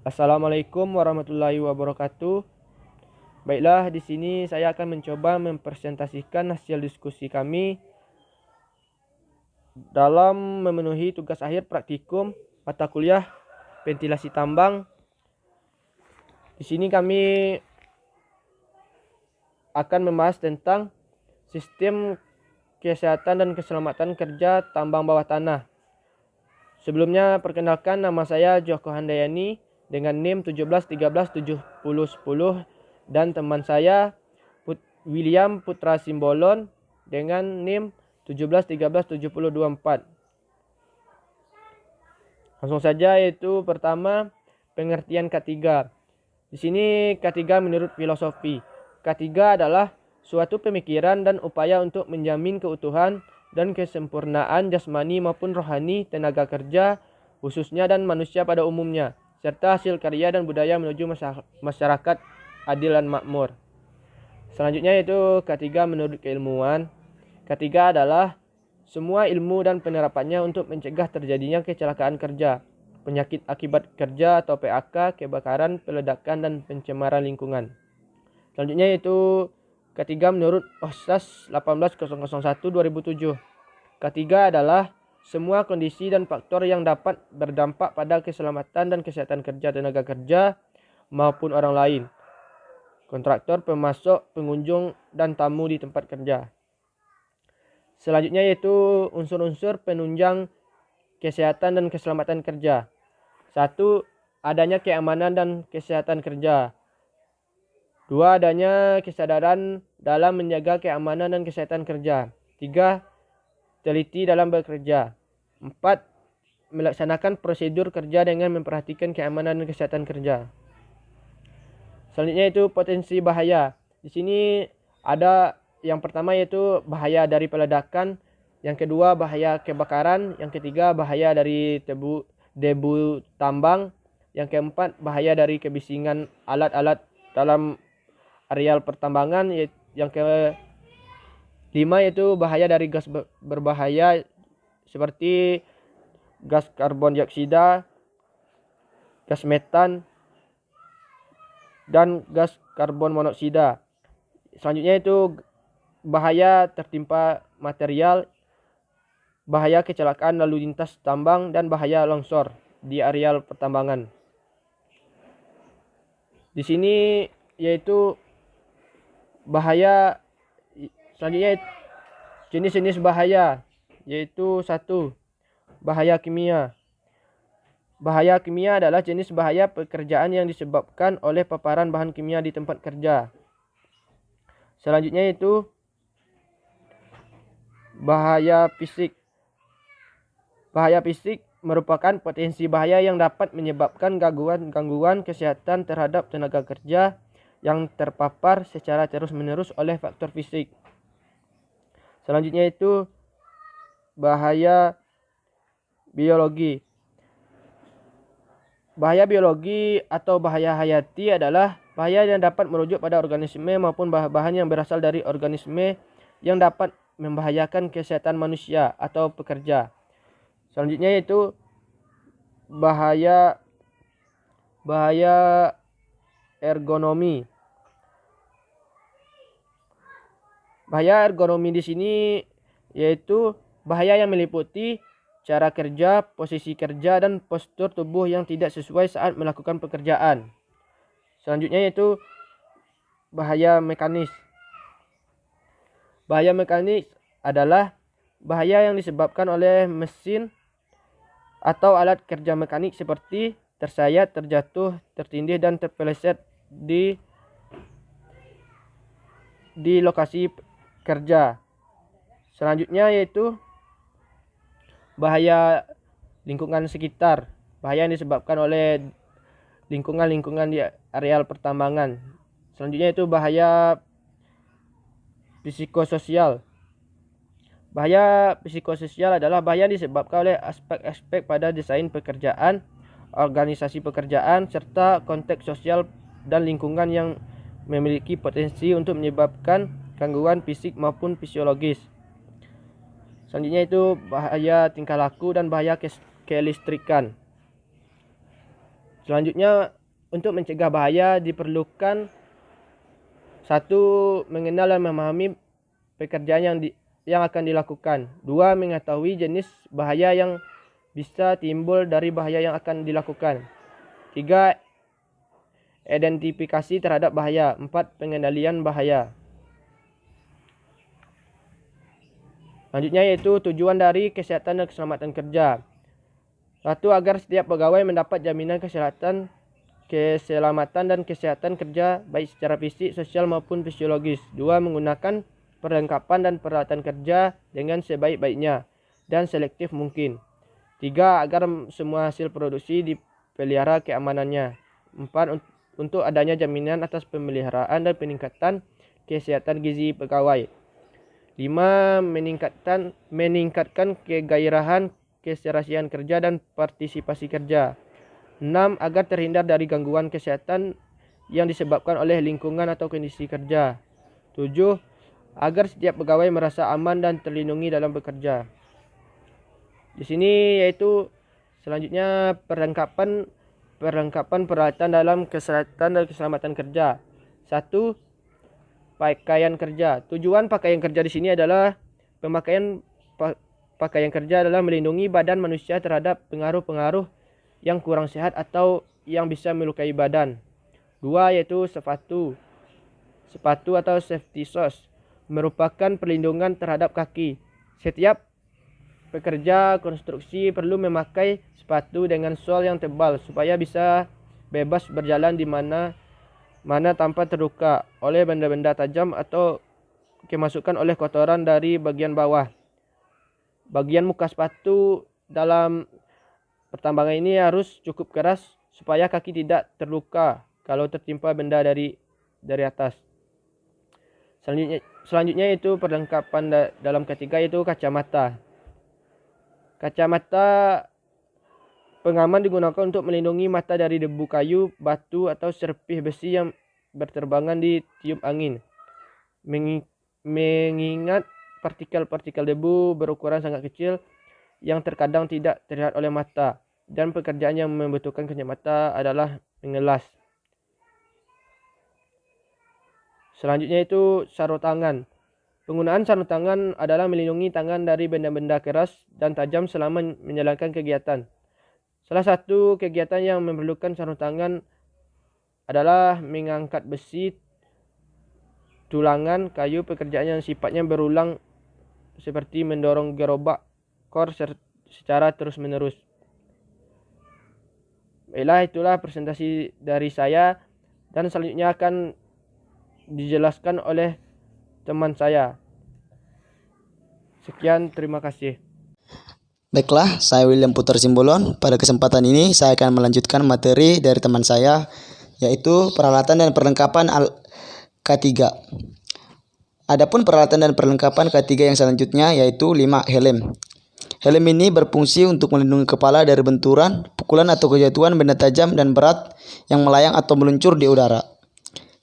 Assalamualaikum warahmatullahi wabarakatuh. Baiklah, di sini saya akan mencoba mempresentasikan hasil diskusi kami dalam memenuhi tugas akhir praktikum mata kuliah ventilasi tambang. Di sini kami akan membahas tentang sistem kesehatan dan keselamatan kerja tambang bawah tanah. Sebelumnya, perkenalkan, nama saya Joko Handayani dengan NIM 17137010 dan teman saya William Putra Simbolon dengan NIM 17137024. Langsung saja, yaitu pertama, pengertian K3. Di sini K3 menurut filosofi. K3 adalah suatu pemikiran dan upaya untuk menjamin keutuhan dan kesempurnaan jasmani maupun rohani tenaga kerja khususnya dan manusia pada umumnya, serta hasil karya dan budaya menuju masyarakat adil dan makmur. Selanjutnya yaitu K3 menurut keilmuan. K3 adalah semua ilmu dan penerapannya untuk mencegah terjadinya kecelakaan kerja, penyakit akibat kerja atau PAK, kebakaran, peledakan, dan pencemaran lingkungan. Selanjutnya yaitu K3 menurut OSAS 18001/2007. K3 adalah semua kondisi dan faktor yang dapat berdampak pada keselamatan dan kesehatan kerja tenaga kerja maupun orang lain, kontraktor, pemasok, pengunjung, dan tamu di tempat kerja. Selanjutnya yaitu unsur-unsur penunjang kesehatan dan keselamatan kerja. 1. Adanya keamanan dan kesehatan kerja. 2. Adanya kesadaran dalam menjaga keamanan dan kesehatan kerja. 3. Teliti dalam bekerja. 4. Melaksanakan prosedur kerja dengan memperhatikan keamanan dan kesehatan kerja. Selanjutnya itu potensi bahaya. Di sini ada yang pertama yaitu bahaya dari peledakan, yang kedua bahaya kebakaran, yang ketiga bahaya dari debu tambang, yang keempat bahaya dari kebisingan alat-alat dalam areal pertambangan, yang kelima yaitu bahaya dari gas berbahaya seperti gas karbon dioksida, gas metan, dan gas karbon monoksida. Selanjutnya itu bahaya tertimpa material, bahaya kecelakaan lalu lintas tambang, dan bahaya longsor di areal pertambangan. Di sini yaitu bahaya. Selanjutnya jenis-jenis bahaya, yaitu 1. Bahaya kimia. Bahaya kimia adalah jenis bahaya pekerjaan yang disebabkan oleh paparan bahan kimia di tempat kerja. Selanjutnya itu bahaya fisik. Bahaya fisik merupakan potensi bahaya yang dapat menyebabkan gangguan kesehatan terhadap tenaga kerja yang terpapar secara terus-menerus oleh faktor fisik. Selanjutnya itu bahaya biologi. Bahaya biologi atau bahaya hayati adalah bahaya yang dapat merujuk pada organisme maupun bahan-bahan yang berasal dari organisme yang dapat membahayakan kesehatan manusia atau pekerja. Selanjutnya yaitu bahaya ergonomi. Bahaya ergonomi di sini yaitu bahaya yang meliputi cara kerja, posisi kerja, dan postur tubuh yang tidak sesuai saat melakukan pekerjaan. Selanjutnya yaitu bahaya mekanis. Bahaya mekanis adalah bahaya yang disebabkan oleh mesin atau alat kerja mekanik seperti tersayat, terjatuh, tertindih, dan terpeleset di lokasi kerja. Selanjutnya yaitu bahaya lingkungan sekitar. Bahaya yang disebabkan oleh lingkungan di areal pertambangan. Selanjutnya itu bahaya psikososial. Bahaya psikososial adalah bahaya yang disebabkan oleh aspek-aspek pada desain pekerjaan, organisasi pekerjaan, serta konteks sosial dan lingkungan yang memiliki potensi untuk menyebabkan gangguan fisik maupun fisiologis. Selanjutnya itu bahaya tingkah laku dan bahaya kelistrikan. Selanjutnya, untuk mencegah bahaya diperlukan satu, mengenal dan memahami pekerjaan yang akan dilakukan. Dua, mengetahui jenis bahaya yang bisa timbul dari bahaya yang akan dilakukan. Tiga, identifikasi terhadap bahaya. Empat, pengendalian bahaya. Selanjutnya yaitu tujuan dari kesehatan dan keselamatan kerja. Satu, agar setiap pegawai mendapat jaminan keselamatan dan kesehatan kerja baik secara fisik, sosial maupun fisiologis. Dua, menggunakan perlengkapan dan peralatan kerja dengan sebaik-baiknya dan selektif mungkin. Tiga, agar semua hasil produksi dipelihara keamanannya. Empat, untuk adanya jaminan atas pemeliharaan dan peningkatan kesehatan gizi pegawai. 5. Meningkatkan kegairahan, keserasian kerja dan partisipasi kerja. 6. Agar terhindar dari gangguan kesehatan yang disebabkan oleh lingkungan atau kondisi kerja. 7. Agar setiap pegawai merasa aman dan terlindungi dalam bekerja. Di sini yaitu selanjutnya perlengkapan peralatan dalam kesehatan dan keselamatan kerja. 1. Pakaian kerja. Tujuan pakaian kerja di sini adalah pakaian kerja adalah melindungi badan manusia terhadap pengaruh-pengaruh yang kurang sehat atau yang bisa melukai badan. 2. Yaitu sepatu. Sepatu atau safety shoes merupakan perlindungan terhadap kaki. Setiap pekerja konstruksi perlu memakai sepatu dengan sol yang tebal supaya bisa bebas berjalan di mana tanpa terluka oleh benda-benda tajam atau kemasukan oleh kotoran dari bagian bawah. Bagian muka sepatu dalam pertambangan ini harus cukup keras supaya kaki tidak terluka kalau tertimpa benda dari atas. Selanjutnya itu perlengkapan dalam ketiga yaitu kacamata. Kacamata pengaman digunakan untuk melindungi mata dari debu kayu, batu, atau serpih besi yang berterbangan di tiup angin. Mengingat partikel-partikel debu berukuran sangat kecil yang terkadang tidak terlihat oleh mata, dan pekerjaan yang membutuhkan kacamata adalah mengelas. Selanjutnya itu sarung tangan. Penggunaan sarung tangan adalah melindungi tangan dari benda-benda keras dan tajam selama menjalankan kegiatan. Salah satu kegiatan yang memerlukan sarung tangan adalah mengangkat besi, tulangan, kayu, pekerjaan yang sifatnya berulang seperti mendorong gerobak kor secara terus-menerus. Baiklah, itulah presentasi dari saya dan selanjutnya akan dijelaskan oleh teman saya. Sekian, terima kasih. Baiklah, saya William Puter Simbolon. Pada kesempatan ini saya akan melanjutkan materi dari teman saya, yaitu peralatan dan perlengkapan K3. Adapun peralatan dan perlengkapan K3 yang selanjutnya yaitu 5. Helm. Helm ini berfungsi untuk melindungi kepala dari benturan, pukulan atau kejatuhan benda tajam dan berat yang melayang atau meluncur di udara.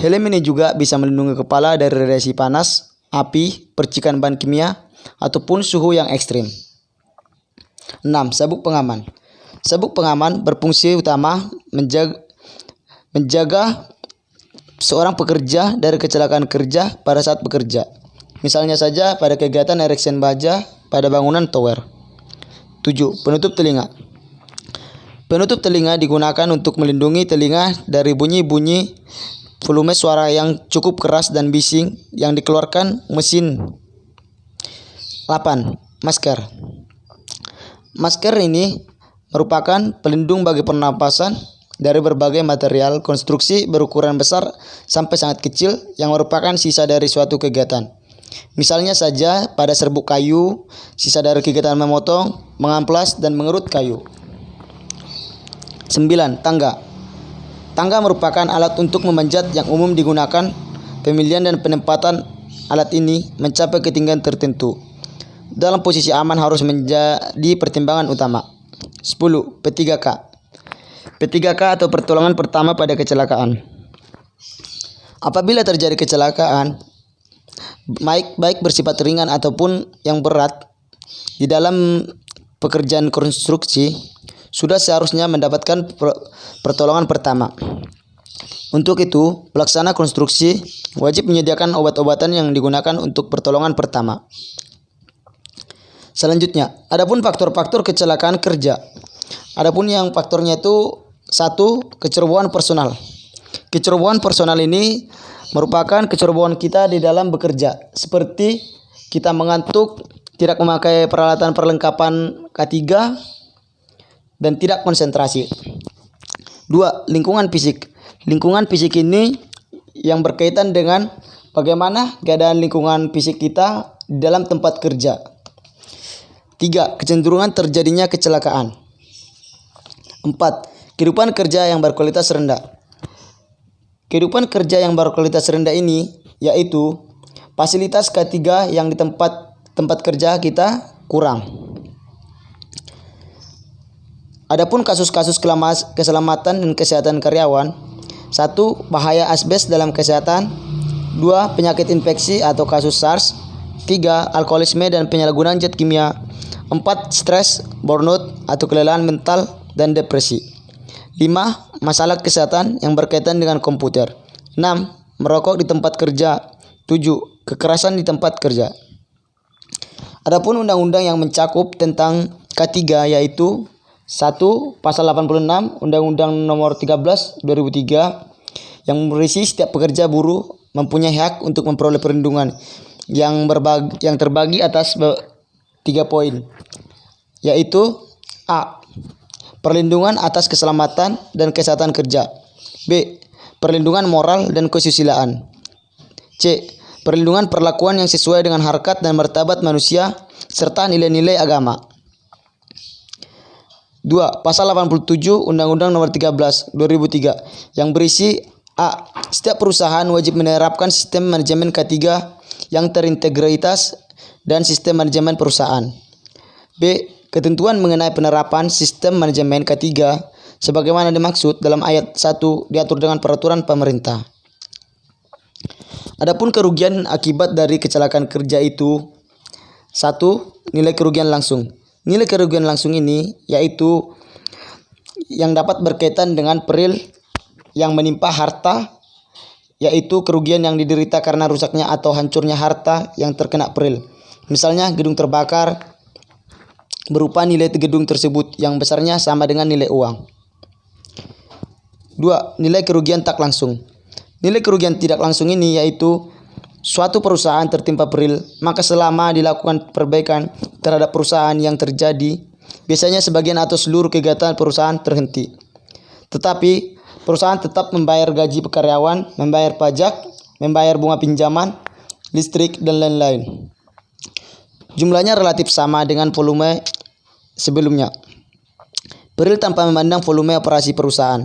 Helm ini juga bisa melindungi kepala dari radiasi panas, api, percikan bahan kimia, ataupun suhu yang ekstrim. 6. Sabuk pengaman. Sabuk pengaman berfungsi utama menjaga seorang pekerja dari kecelakaan kerja pada saat bekerja. Misalnya saja pada kegiatan ereksian baja pada bangunan tower. 7. Penutup telinga. Penutup telinga digunakan untuk melindungi telinga dari bunyi-bunyi volume suara yang cukup keras dan bising yang dikeluarkan mesin. 8. Masker. Masker ini merupakan pelindung bagi pernapasan dari berbagai material konstruksi berukuran besar sampai sangat kecil yang merupakan sisa dari suatu kegiatan. Misalnya saja pada serbuk kayu, sisa dari kegiatan memotong, mengamplas, dan mengerut kayu. 9. Tangga. Tangga merupakan alat untuk memanjat yang umum digunakan. Pemilihan dan penempatan alat ini mencapai ketinggian tertentu. Dalam posisi aman harus menjadi pertimbangan utama. 10. P3K. P3K atau pertolongan pertama pada kecelakaan. Apabila terjadi kecelakaan, baik bersifat ringan ataupun yang berat di dalam pekerjaan konstruksi, sudah seharusnya mendapatkan pertolongan pertama. Untuk itu, pelaksana konstruksi wajib menyediakan obat-obatan yang digunakan untuk pertolongan pertama. Selanjutnya, adapun faktor-faktor kecelakaan kerja. Adapun yang faktornya itu 1. Kecerobohan personal. Kecerobohan personal ini merupakan kecerobohan kita di dalam bekerja, seperti kita mengantuk, tidak memakai peralatan perlengkapan K3, dan tidak konsentrasi. 2. Lingkungan fisik. Lingkungan fisik ini yang berkaitan dengan bagaimana keadaan lingkungan fisik kita di dalam tempat kerja. 3. Kecenderungan terjadinya kecelakaan. 4. Kehidupan kerja yang berkualitas rendah. Kehidupan kerja yang berkualitas rendah ini yaitu fasilitas K3 yang di tempat kerja kita kurang. Adapun kasus-kasus keselamatan dan kesehatan karyawan. 1. Bahaya asbes dalam kesehatan. 2. Penyakit infeksi atau kasus SARS. 3. Alkoholisme dan penyalahgunaan zat kimia. 4. Stres, burnout atau kelelahan mental dan depresi. 5. Masalah kesehatan yang berkaitan dengan komputer. 6. Merokok di tempat kerja. 7. Kekerasan di tempat kerja. Adapun undang-undang yang mencakup tentang K3 yaitu 1. Pasal 86 Undang-Undang Nomor 13 2003 yang berisi setiap pekerja buruh mempunyai hak untuk memperoleh perlindungan yang terbagi atas 3 poin, yaitu A. Perlindungan atas keselamatan dan kesehatan kerja. B. Perlindungan moral dan kesusilaan. C. Perlindungan perlakuan yang sesuai dengan harkat dan martabat manusia serta nilai-nilai agama. 2. Pasal 87 Undang-Undang Nomor 13 2003 yang berisi A. Setiap perusahaan wajib menerapkan sistem manajemen K3 yang terintegritas dan sistem manajemen perusahaan. B. Ketentuan mengenai penerapan sistem manajemen K3 sebagaimana dimaksud dalam ayat 1 diatur dengan peraturan pemerintah. Adapun kerugian akibat dari kecelakaan kerja itu 1. Nilai kerugian langsung. Nilai kerugian langsung ini yaitu yang dapat berkaitan dengan peril yang menimpa harta, yaitu kerugian yang diderita karena rusaknya atau hancurnya harta yang terkena peril. Misalnya gedung terbakar berupa nilai gedung tersebut yang besarnya sama dengan nilai uang. 2. Nilai kerugian tak langsung. Nilai kerugian tidak langsung ini yaitu suatu perusahaan tertimpa peril, maka selama dilakukan perbaikan terhadap perusahaan yang terjadi, biasanya sebagian atau seluruh kegiatan perusahaan terhenti. Tetapi perusahaan tetap membayar gaji karyawan, membayar pajak, membayar bunga pinjaman, listrik, dan lain-lain. Jumlahnya relatif sama dengan volume sebelumnya. Peril tanpa memandang volume operasi perusahaan.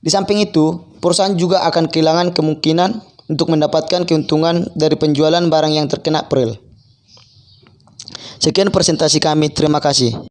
Di samping itu, perusahaan juga akan kehilangan kemungkinan untuk mendapatkan keuntungan dari penjualan barang yang terkena peril. Sekian presentasi kami, terima kasih.